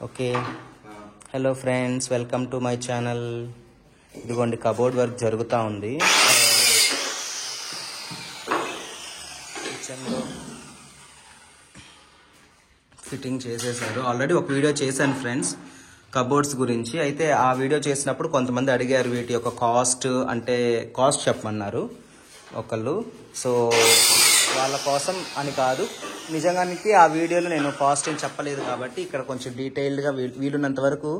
Okay hello friends, welcome to my channel. ఇదిగోండి cupboard work జరుగుతూ ఉంది. కిచెన్లో ఫిట్టింగ్ చేసేసారు. ఆల్రెడీ ఒక వీడియో చేశాను ఫ్రెండ్స్ కబోర్డ్స్ గురించి. అయితే ఆ వీడియో చేసినప్పుడు కొంతమంది అడిగారు వీటి యొక్క కాస్ట్ చెప్పమన్నారు ఒకళ్ళు. సో వాళ్ళ కోసం అని కాదు, నిజంగానికి ఆ వీడియోలో నేను కాస్ట్ ఏం చెప్పలేదు కాబట్టి ఇక్కడ కొంచెం డీటెయిల్డ్గా వీలున్నంత వరకు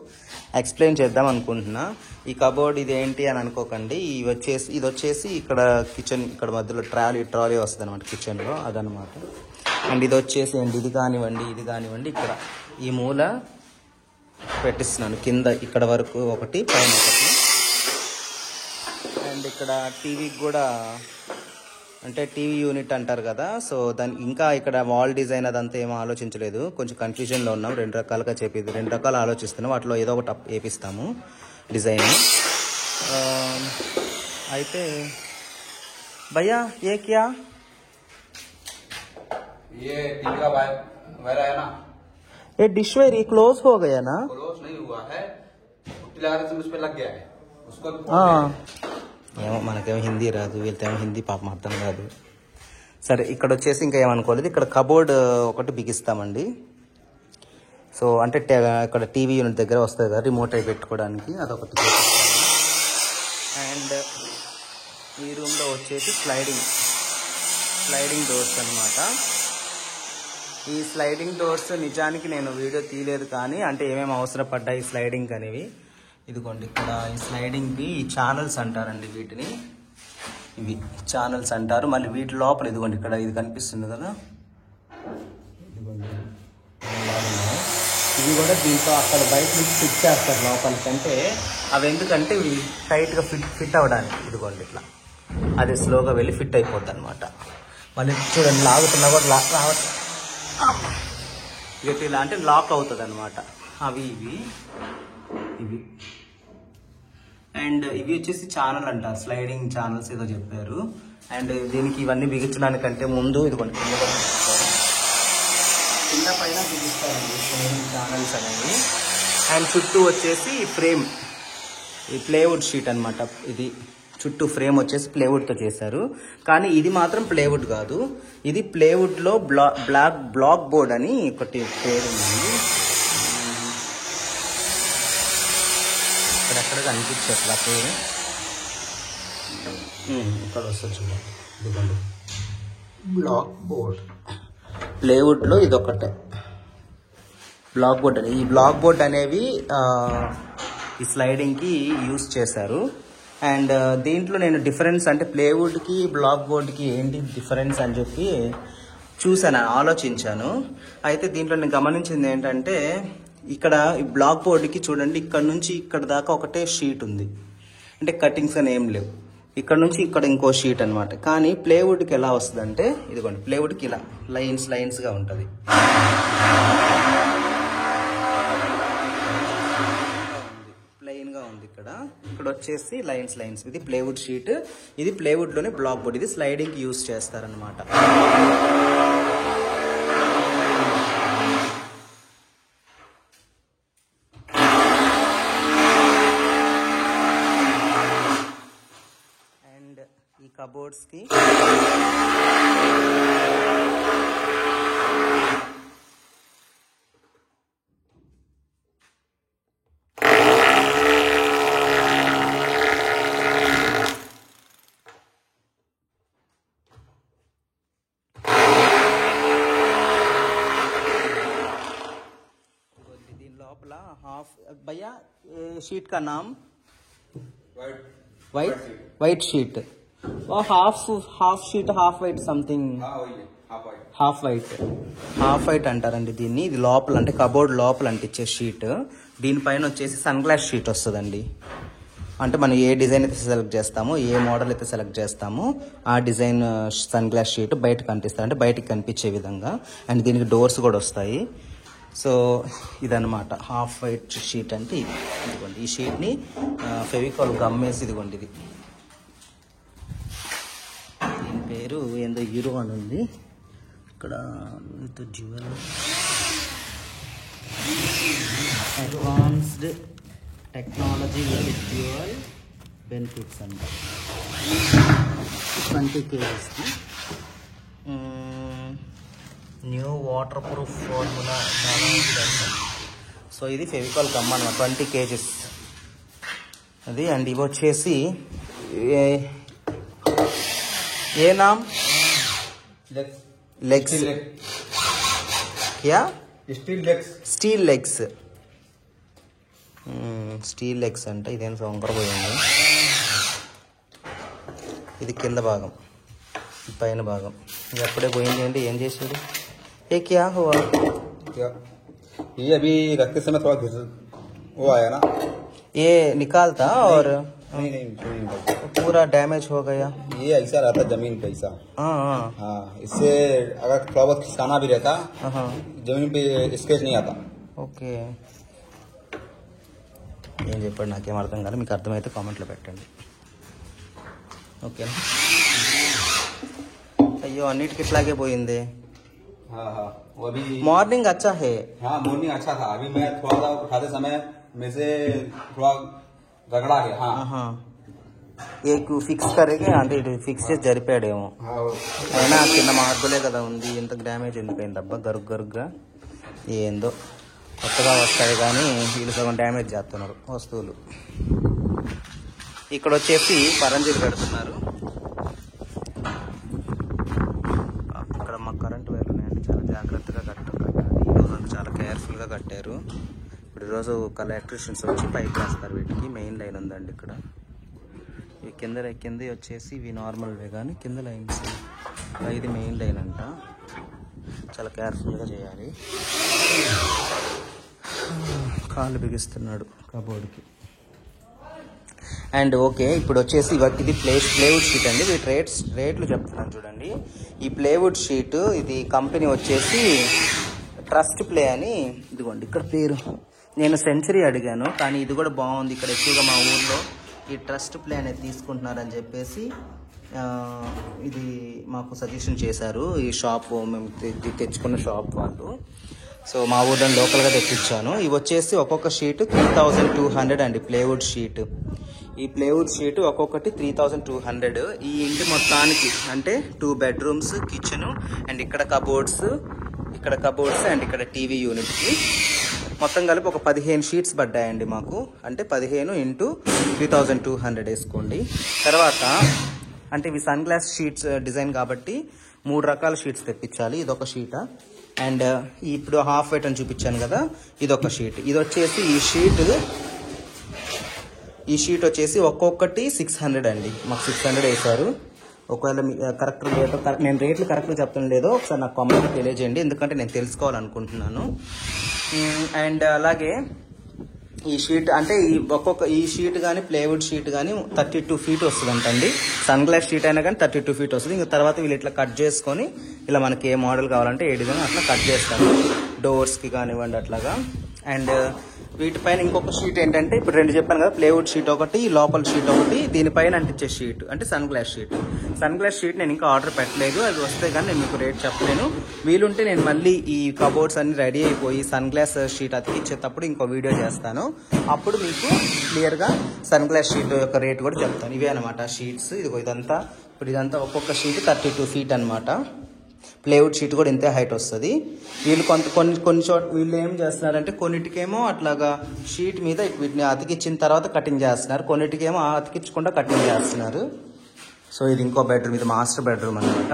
ఎక్స్ప్లెయిన్ చేద్దాం అనుకుంటున్నా. ఈ కబోర్డ్ ఇదేంటి అని అనుకోకండి. ఇది వచ్చేసి ఇక్కడ కిచెన్, ఇక్కడ మధ్యలో ట్రాలీ వస్తుంది అనమాట కిచెన్లో, అదనమాట. అండ్ ఇది వచ్చేసి ఇది కానివ్వండి ఇక్కడ ఈ మూల పెట్టిస్తున్నాను, కింద ఇక్కడ వరకు ఒకటి, పైన ఒకటి. అండ్ ఇక్కడ టీవీకి కూడా, అంటే టీవీ యూనిట్ అంటారు కదా, సో దానికి ఇంకా ఇక్కడ వాల్ డిజైన్ అదంతా ఏమో ఆలోచించలేదు, కొంచెం కన్ఫ్యూజన్లో ఉన్నాం. రెండు రకాలు ఆలోచిస్తున్నాం. వాటిలో ఏదో ఒకటి వేపిస్తాము డిజైన్. అయితే భయ్యా ఏ క్యా ये टीवी का वायर है ना, ये डिश वायर क्लोज हो गया ना? क्लोज नहीं हुआ है, पुट्टी लगा रहे थे उस पे लग गया है उसको। ఏమో మనకేమో హిందీ రాదు, వీళ్ళతో హిందీ పాపం అర్థం కాదు. సరే, ఇక్కడ వచ్చేసి ఇంకా ఏమనుకోలేదు, ఇక్కడ కబోర్డ్ ఒకటి బిగిస్తామండి. సో అంటే ఇక్కడ టీవీ యూనిట్ దగ్గర వస్తుంది కదా రిమోట్ అయి పెట్టుకోవడానికి, అదొకటి. అండ్ ఈ రూమ్లో వచ్చేసి స్లైడింగ్ డోర్స్ అనమాట. ఈ స్లైడింగ్ డోర్స్ నిజానికి నేను వీడియో తీయలేదు, కానీ అంటే ఏమేమి అవసరపడ్డాయి స్లైడింగ్ అనేవి. ఇదిగోండి ఇక్కడ ఈ స్లైడింగ్కి ఛానల్స్ అంటారండి వీటిని, ఇవి ఛానల్స్ అంటారు. మళ్ళీ వీటి లోపల ఇదిగోండి ఇక్కడ ఇది కనిపిస్తుంది కదా, ఇదిగోండి ఇవి కూడా దీంతో అక్కడ బయట నుంచి ఫిట్ చేస్తారు లోపలికి. అంటే అవి ఎందుకంటే ఇవి టైట్గా ఫిట్ అవ్వడానికి. ఇదిగోండి ఇట్లా అది స్లోగా వెళ్ళి ఫిట్ అయిపోద్ది అనమాట. మళ్ళీ చూడండి లాగుతున్నా కూడా ఇలా అంటే లాక్ అవుతుంది అనమాట. అవి ఇవి అండ్ ఇవి వచ్చేసి ఛానల్ అంటారు, స్లైడింగ్ ఛానల్స్ ఏదో చెప్పారు. అండ్ దీనికి ఇవన్నీ బిగించడానికంటే ముందు ఇదిగోండి కింద పైన బిగిస్తారండి స్లైడింగ్ ఛానల్స్ అనేవి. అండ్ చుట్టూ వచ్చేసి ఫ్రేమ్, ఈ ప్లేవుడ్ షీట్ అనమాట. ఇది చుట్టూ ఫ్రేమ్ వచ్చేసి ప్లేవుడ్తో చేశారు, కానీ ఇది మాత్రం ప్లేవుడ్ కాదు. ఇది ప్లేవుడ్లో బ్లాక్ బోర్డ్ అని ఒకటి పేరు ఉంది. ఇక్కడెక్కడ కనిపించట్లా పేరు, ఇక్కడ వస్తుంది చూడండి. ఇదిగోండి బ్లాక్ బోర్డ్, ప్లేవుడ్లో ఇదొకటే బ్లాక్ బోర్డ్ అని. ఈ బ్లాక్ బోర్డ్ అనేవి ఈ స్లైడింగ్కి యూస్ చేశారు. అండ్ దీంట్లో నేను డిఫరెన్స్ అంటే ప్లేవుడ్కి బ్లాక్ బోర్డ్కి ఏంటి డిఫరెన్స్ అని చెప్పి ఆలోచించాను. అయితే దీంట్లో నేను గమనించింది ఏంటంటే, ఇక్కడ ఈ బ్లాక్ బోర్డ్కి చూడండి ఇక్కడ నుంచి ఇక్కడ దాకా ఒకటే షీట్ ఉంది, అంటే కటింగ్స్ అని ఏం లేవు. ఇక్కడ నుంచి ఇక్కడ ఇంకో షీట్ అనమాట. కానీ ప్లేవుడ్కి ఎలా వస్తుంది అంటే, ఇదిగోండి ప్లేవుడ్కి ఇలా లైన్స్గా ఉంటుంది. ప్లెయిన్గా ఉంది. ఇక్కడ వచ్చేసి లైన్స్. ఇది ప్లేవుడ్ షీట్, ఇది ప్లేవుడ్లోనే బ్లాక్ బోర్డ్. ఇది స్లైడింగ్కి యూస్ చేస్తారనమాట. అండ్ ఈ కబోర్డ్స్కి लोपला हाफ भैया शीट का नाम वाइट शीट और half sheet half white something half white అంటారండి దీన్ని. ఇది లోపల అంటే కబోర్డ్ లోపల అంటించే షీట్. దీనిపైన వచ్చేసి సన్ గ్లాస్ షీట్ వస్తుందండి. అంటే మనం ఏ డిజైన్ అయితే సెలెక్ట్ చేస్తామో, ఏ మోడల్ అయితే సెలెక్ట్ చేస్తామో ఆ డిజైన్ సన్ గ్లాస్ షీట్ బయటకు కనిపిస్తుంది, అంటే బయటకు కనిపించే విధంగా. అండ్ దీనికి డోర్స్ కూడా వస్తాయి. సో ఇదన్నమాట హాఫ్ వైట్ షీట్ అంటే ఇది. ఇదిగోండి ఈ షీట్ని ఫెవికాల్ గమ్మేసి, ఇదిగోండి ఇది దీని పేరు ఏందో హీరో అని ఉంది ఇక్కడ, jewel advanced technology with dual benefits అంట 20 kgsకి. న్యూ వాటర్ ప్రూఫ్ ఫార్ములా చాలా మంచిదంట. సో ఇది ఫెవికాల్ గమ్ అన్నమాట 20 kgs అది. అండ్ ఇవి వచ్చేసి ఏ నామ్ లెగ్స్ క్యా స్టీల్ లెగ్స్ స్టీల్ లెగ్స్ అంట. ఇదేం సొంకరపోయింది. ఇది కింద భాగం, పైన భాగం. ఇది అప్పుడే పోయింది అంటే ఏం చేసాడు? ఏ క్యా హువా? ये अभी रखते समय थोड़ा घिस वो आया ना, ये निकालता और नहीं पूरा डैमेज हो गया. ये ऐसा रहता जमीन पे ऐसा. हाँ, इससे अगर थोड़ा बहुत खिसकाना भी रहता जमीन पे स्केच नहीं आता. ఓకే. ఏం చెప్పాడు నాకేం అర్థం కాదు. మీకు అర్థమైతే కామెంట్లో పెట్టండి. ఓకేనా? అయ్యో అన్నిటికి ఇట్లాగే పోయింది. वो अभी మార్నింగ్ అచ్చా హే. हाँ मॉर्निंग अच्छा था. अभी मैं थोड़ा सा उठाते समय में से थोड़ा रगड़ा गया. हाँ ఏకు ఫిక్స్ కరేగే అంటే ఇటు ఫిక్స్ చేసి జరిపాడేమో. అయినా కింద మార్పులే కదా ఉంది. ఎంత డ్యామేజ్ ఎందుకైంది అబ్బా గరుగ్గా. ఏందో కొత్తగా వస్తాయి కానీ వీళ్ళు సగం డ్యామేజ్ చేస్తున్నారు వస్తువులు. ఇక్కడ వచ్చేసి పరంజీలు పెడుతున్నారు. ఇక్కడ మా కరెంట్ వైర్లు ఉన్నాయండి. చాలా జాగ్రత్తగా కట్టాలి. ఈరోజు చాలా కేర్ఫుల్గా కట్టారు. ఇప్పుడు ఈరోజు ఎలక్ట్రీషియన్స్ వచ్చి పైకి వేస్తారు. వీటికి మెయిన్ లైన్ ఉందండి ఇక్కడ. ఇవి కింద వచ్చేసి ఇవి నార్మల్వే కానీ కింద లైన్స్ ఇది మెయిన్ లైన్ అంట. చాలా కేర్ఫుల్గా చేయాలి. కాళ్ళు బిగిస్తున్నాడు కబోర్డ్కి. అండ్ ఓకే, ఇప్పుడు వచ్చేసి ఇది ప్లేవుడ్ షీట్ అండి. వీటి రేట్లు చెప్తున్నాను చూడండి. ఈ ప్లేవుడ్ షీట్ ఇది కంపెనీ వచ్చేసి ట్రస్ట్ ప్లే అని. ఇదిగోండి ఇక్కడ పేరు. నేను సెంచరీ అడిగాను కానీ ఇది కూడా బాగుంది. ఇక్కడ ఎక్కువగా మా ఊర్లో ఈ ట్రస్ట్ ప్లే అనేది తీసుకుంటున్నారని చెప్పేసి ఇది మాకు సజెషన్ చేశారు. ఈ షాప్ మేము తెచ్చుకున్న షాప్ వాళ్ళు. సో మా ఊర్లో లోకల్గా తెప్పించాను. ఇవి వచ్చేసి ఒక్కొక్క షీట్ 3200 అండి. Plywood sheet. ఈ ప్లేవుడ్ షీట్ ఒక్కొక్కటి 3200. ఈ ఇంటి మొత్తానికి అంటే 2 bedrooms, కిచెన్ అండ్ ఇక్కడ కబోర్డ్స్ అండ్ ఇక్కడ టీవీ యూనిట్కి మొత్తం కలిపి ఒక 15 షీట్స్ పడ్డాయండి మాకు. అంటే 15 × 3200 వేసుకోండి. తర్వాత అంటే ఇవి సన్ గ్లాస్ షీట్స్ డిజైన్ కాబట్టి 3 రకాల షీట్స్ తెప్పించాలి. ఇదొక షీట్. అండ్ ఇప్పుడు హాఫ్ వైట్ అని చూపించాను కదా, ఇదొక షీట్. ఇది వచ్చేసి ఈ షీట్ వచ్చేసి ఒక్కొక్కటి 600 అండి. మాకు 600 వేశారు. ఒకవేళ కరెక్ట్ నేను రేట్లు కరెక్ట్గా చెప్తాను లేదో ఒకసారి నాకు కామెంట్లో తెలియజేయండి. ఎందుకంటే నేను తెలుసుకోవాలనుకుంటున్నాను. అండ్ అలాగే ఈ షీట్ అంటే ఈ షీట్ కానీ ప్లేవుడ్ షీట్ కానీ 32 feet వస్తుందంటండి. సన్ గ్లాస్ షీట్ అయినా కానీ 32 feet వస్తుంది. ఇంకా తర్వాత వీళ్ళు ఇట్లా కట్ చేసుకొని ఇలా మనకి ఏ మోడల్ కావాలంటే ఏ డిజైన్ అట్లా కట్ చేస్తారు. డోర్స్కి కానివ్వండి అట్లాగా. అండ్ వీటిపైన ఇంకొక షీట్ ఏంటంటే ఇప్పుడు 2 చెప్పాను కదా, ప్లేవుడ్ షీట్ ఒకటి, లోపల షీట్ ఒకటి, దీనిపైన అంటించే షీట్ అంటే sun glass sheet. Sun glass sheet నేను ఇంకా ఆర్డర్ పెట్టలేదు. అది వస్తే కానీ నేను మీకు రేట్ చెప్పలేను. వీలుంటే నేను మళ్ళీ ఈ కబోర్డ్స్ అన్ని రెడీ అయిపోయి సన్ గ్లాస్ షీట్ అతికిచ్చేటప్పుడు ఇంకో వీడియో చేస్తాను. అప్పుడు మీకు క్లియర్గా సన్ గ్లాస్ షీట్ యొక్క రేట్ కూడా చెప్తాను. ఇవే అనమాట షీట్స్. ఇదంతా ఒక్కొక్క షీట్ 32 feet అనమాట. ప్లేవుడ్ షీట్ కూడా ఇంతే హైట్ వస్తుంది. వీళ్ళు కొన్ని చోట్ల వీళ్ళు ఏం చేస్తున్నారంటే కొన్నిటికేమో అట్లాగా షీట్ మీద వీటిని అతికిచ్చిన తర్వాత కటింగ్ చేస్తున్నారు, కొన్నిటికేమో అతికించకుండా కటింగ్ చేస్తున్నారు. సో ఇది ఇంకో బెడ్రూమ్, ఇది మాస్టర్ బెడ్రూమ్ అనమాట.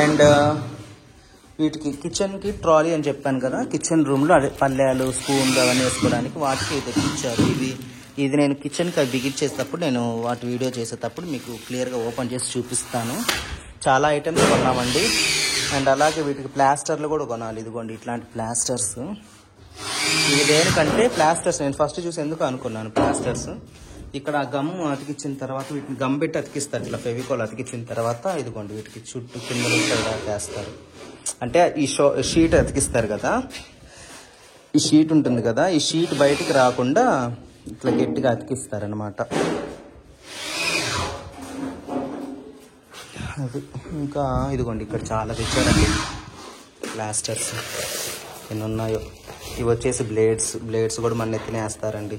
అండ్ వీటికి కిచెన్కి ట్రాలీ అని చెప్పాను కదా, కిచెన్ రూమ్లో అదే పల్లెలు స్పూన్లు అవన్నీ వేసుకోవడానికి వాటికి తెప్పించారు. ఇది నేను కిచెన్కి అవి బిగించేటప్పుడు నేను వాటి వీడియో చేసేటప్పుడు మీకు క్లియర్గా ఓపెన్ చేసి చూపిస్తాను. చాలా ఐటమ్స్ కొన్నామండి. అండ్ అలాగే వీటికి ప్లాస్టర్లు కూడా కొనాలి. ఇదిగోండి ఇట్లాంటి ప్లాస్టర్స్. ఇది దేనికంటే ప్లాస్టర్స్ నేను ఫస్ట్ చూసి ఎందుకు అనుకున్నాను ప్లాస్టర్స్. ఇక్కడ ఆ గమ్ అతికించిన తర్వాత వీటిని గమ్ పెట్టి అతికిస్తారు. ఇట్లా ఫెవికాల్ అతికించిన తర్వాత ఇదిగోండి వీటికి చుట్టూ కింద వేస్తారు. అంటే ఈ షీట్ అతికిస్తారు కదా, ఈ షీట్ ఉంటుంది కదా, ఈ షీట్ బయటికి రాకుండా ఇట్లా గట్టిగా అతికిస్తారనమాట. అది ఇంకా ఇదిగోండి ఇక్కడ చాలా తెచ్చారండి ప్లాస్టర్స్. ఎన్ని ఉన్నాయో ఇవి వచ్చేసి బ్లేడ్స్ కూడా మన నెత్తినే వేస్తారండి,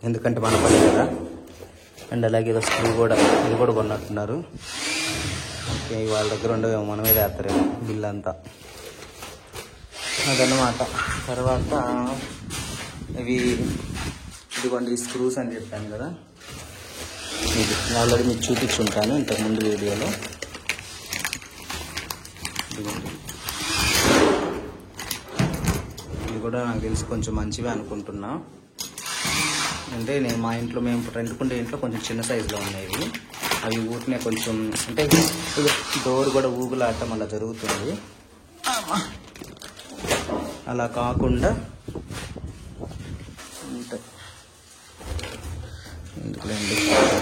ఎందుకంటే మన పని కదా. అండ్ అలాగే ఏదో స్క్రూ కూడా, ఇది కూడా కొన్నట్టున్నారు. ఓకే, వాళ్ళ దగ్గర ఉండవేమో, మన మీద వేస్తారేమో బిల్ అంతా, అదన్నమాట. తర్వాత ఇదిగోండి ఈ స్క్రూస్ అని చెప్పాను కదా, ఇది ఆల్రెడీ మీకు చూపించుంటాను ఇంతకుముందు వీడియోలో. ఇదిగోండి, ఇది కూడా నాకు తెలిసి కొంచెం మంచివే అనుకుంటున్నా. అంటే మా ఇంట్లో మేము రెంట్కుంటే ఇంట్లో కొంచెం చిన్న సైజులో ఉన్నాయి. అవి ఊటినే కొంచెం అంటే డోర్ కూడా ఊగులాడటం అలా జరుగుతుంది. అలా కాకుండా ఉంటాయి. ఎందుకులేండి,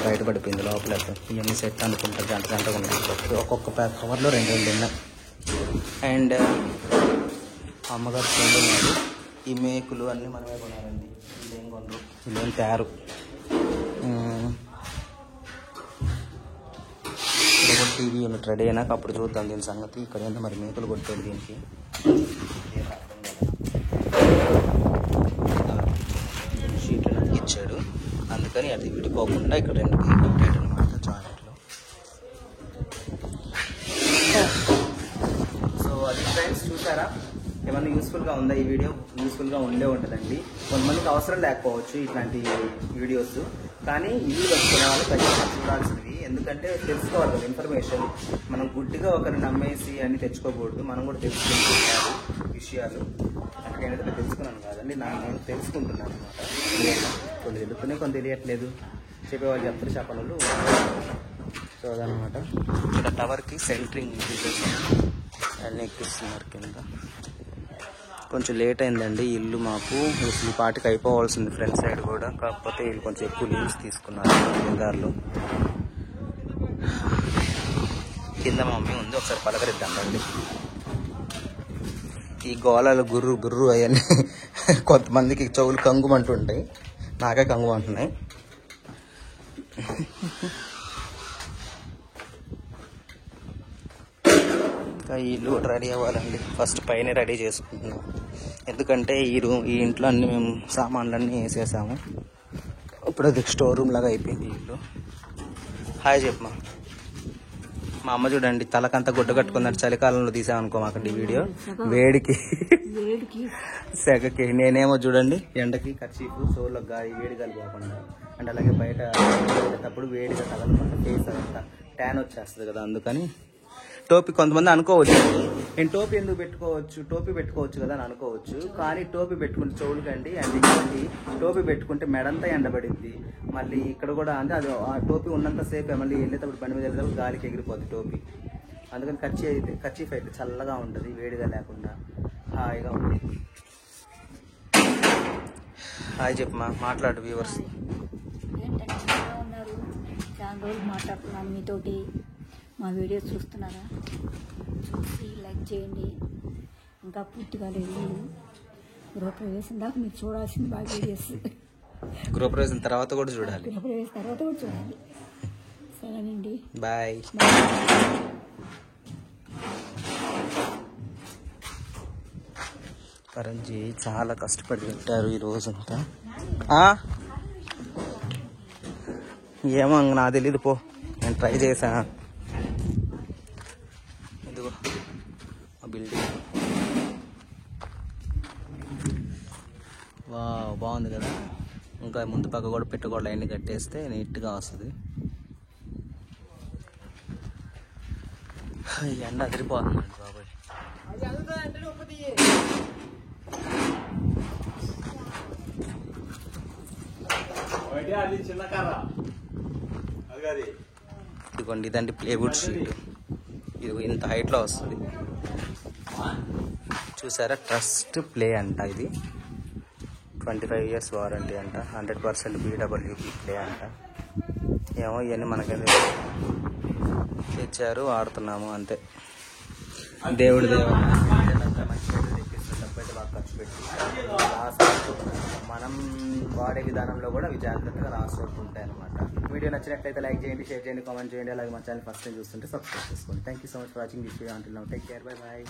బయటపడిపోయింది లోపల. ఇవన్నీ సెట్ అనుకుంటా, గంట ఉంటుంది. ఒక్కొక్క కవర్లో 2 ఉన్నాయి. అండ్ అమ్మగారు కొనున్నారు. ఈ మేకులు అన్నీ మనమే కొనాలండి, ఇదేం కొనరు, ఇదేం తయారు. ఇక్కడ టీవీ యూనిట్ రెడీ అయినాక అప్పుడు చూద్దాం దీని సంగతి. ఇక్కడ ఏంటో మరి మేకులు కొట్టాడు దీనికి, షీట్లు ఇచ్చాడు, అందుకని అది విడిపోకుండా ఇక్కడ 2 కొట్టాడు అనమాట జాయింట్లో. సో అది ఫ్రెండ్స్, చూసారా ఏమన్నా యూస్ఫుల్గా ఉందా? ఈ వీడియో యూస్ఫుల్గా ఉండే ఉంటుందండి. కొంతమందికి అవసరం లేకపోవచ్చు ఇట్లాంటి వీడియోస్, కానీ ఇల్లు కట్టుకునే వాళ్ళు ఖచ్చితంగా చూడాల్సినవి. ఎందుకంటే తెలుసుకోవాలి కదా ఇన్ఫర్మేషన్. మనం గుడ్డిగా ఒకరిని నమ్మేసి అన్ని తెచ్చుకోకూడదు, మనం కూడా తెలుసుకుంటున్నారు విషయాలు. అంటే నేనైతే తెలుసుకున్నాను కాదండి, నేను తెలుసుకుంటున్నాను అనమాట. కొన్ని తెలుసుకునే కొన్ని తెలియట్లేదు, చెప్పేవాళ్ళు చెప్తారు, చెప్పనోళ్ళు. సో అదనమాట. ఇక్కడ టవర్కి సెంట్రింగ్ అన్నీ ఎక్కిస్తున్నారు కింద. కొంచెం లేట్ అయిందండి ఇల్లు మాకు, ఈ పాటికి అయిపోవాల్సింది ఫ్రంట్ సైడ్ కూడా, కాకపోతే వీళ్ళు కొంచెం ఎక్కువ లీవ్స్ తీసుకున్నారు దారిలో. కింద మమ్మీ ఉంది, ఒకసారి పలకరిద్దాం రండి. ఈ గోళాలు గుర్రు అవన్నీ కొంతమందికి చెవులు కంగుమంటుంటాయి, నాకే కంగుమంటున్నాయి. ఇంకా ఈ ఇల్లు కూడా రెడీ అవ్వాలండి. ఫస్ట్ పైన రెడీ చేసుకుంటున్నాం, ఎందుకంటే ఈ ఇంట్లో అన్ని మేము సామాన్లన్నీ వేసేసాము. ఇప్పుడు అది స్టోర్ రూమ్ లాగా అయిపోయింది ఈ ఇల్లు. హాయ్ చెప్పమా. మా అమ్మ చూడండి తలకంతా గుడ్డ కట్టుకుందంటే, చలికాలంలో తీసామనుకో మాకండి ఈ వీడియో. వేడికి సెగకి, నేనేమో చూడండి ఎండకి కర్చీఫ్ సోర్లకు గాలి వేడి గాలి కాకుండా, అండ్ అలాగే బయట వెళ్ళేటప్పుడు వేడిగా తగలకుండా ఫేస్ అంతా ట్యాన్ వచ్చేస్తుంది కదా, అందుకని టోపీ. కొంతమంది అనుకోవచ్చు నేను టోపీ ఎందుకు పెట్టుకోవచ్చు కదా అని అనుకోవచ్చు, కానీ టోపీ పెట్టుకుంటే చెవులకండి, అండ్ ఇంకోటి టోపీ పెట్టుకుంటే మెడంతా ఎండబడింది. మళ్ళీ ఇక్కడ కూడా అంటే అది ఆ టోపీ ఉన్నంతసేపు మళ్ళీ వెళ్ళేటప్పుడు బండి మీద వెళ్ళేటప్పుడు గాలికి ఎగిరిపోద్ది టోపీ. అందుకని కర్చీఫ్ అయితే చల్లగా ఉంటుంది, వేడిగా లేకుండా హాయిగా ఉంటుంది. హాయ్ చెప్పమా, మాట్లాడు వ్యూవర్స్. చాలా రోజులు మాట్లాడుతున్నాను మీతోటి, మా వీడియోస్ చూస్తున్నారా? చూసి లైక్ చేయండి. ఇంకా పూర్తిగా లేదు, గృహప్రవేశం దాకా మీరు చూడాల్సింది బాగా వీడియోస్. గృహప్రవేశం తర్వాత కూడా చూడాలి. గృహప్రవేశం తర్వాత కూడా చూడాలి. సరేనండి, బాయ్. కరంజీ చాలా కష్టపడి పెట్టారు ఈ రోజంతా. ఏమో నాకు తెలీదు, పో నేను ట్రై చేశా. ఇదిగో ఆ బిల్డింగ్ బాగుంది కదా. ఇంకా ముందు పక్క కూడా పెట్టుకోవాలి, అన్ని కట్టేస్తే నీట్గా వస్తుంది. ఎండ అదిరిపోతుంది బాబాయ్. ఇదిగోండి ఇదండి ప్లేవుడ్ షీట్, ఇది ఇంత హైట్లో వస్తుంది చూసారా. ట్రస్ట్ ప్లే అంట, ఇది 25 years వారంటీ అంట, 100% BWP ప్లే అంట. ఏమో ఇవన్నీ మనకైతే తెచ్చారు, ఆడుతున్నాము అంతే. దేవుడి డబ్బైతే బాగా ఖర్చు పెట్టి మనం వాడే విధానంలో కూడా అవి జాగ్రత్తగా రాసినట్టు ఉంటాయి అనమాట. వీడియో నచ్చినట్లయితే లైక్ చేయండి, షేర్ చేయండి, కామెంట్ చేయండి. అలాగే మా ఛానల్ ఫస్ట్ టైం చూస్తుంటే సబ్స్క్రైబ్ చేసుకోండి. Thank you so much for watching this video. Until now take care, bye bye.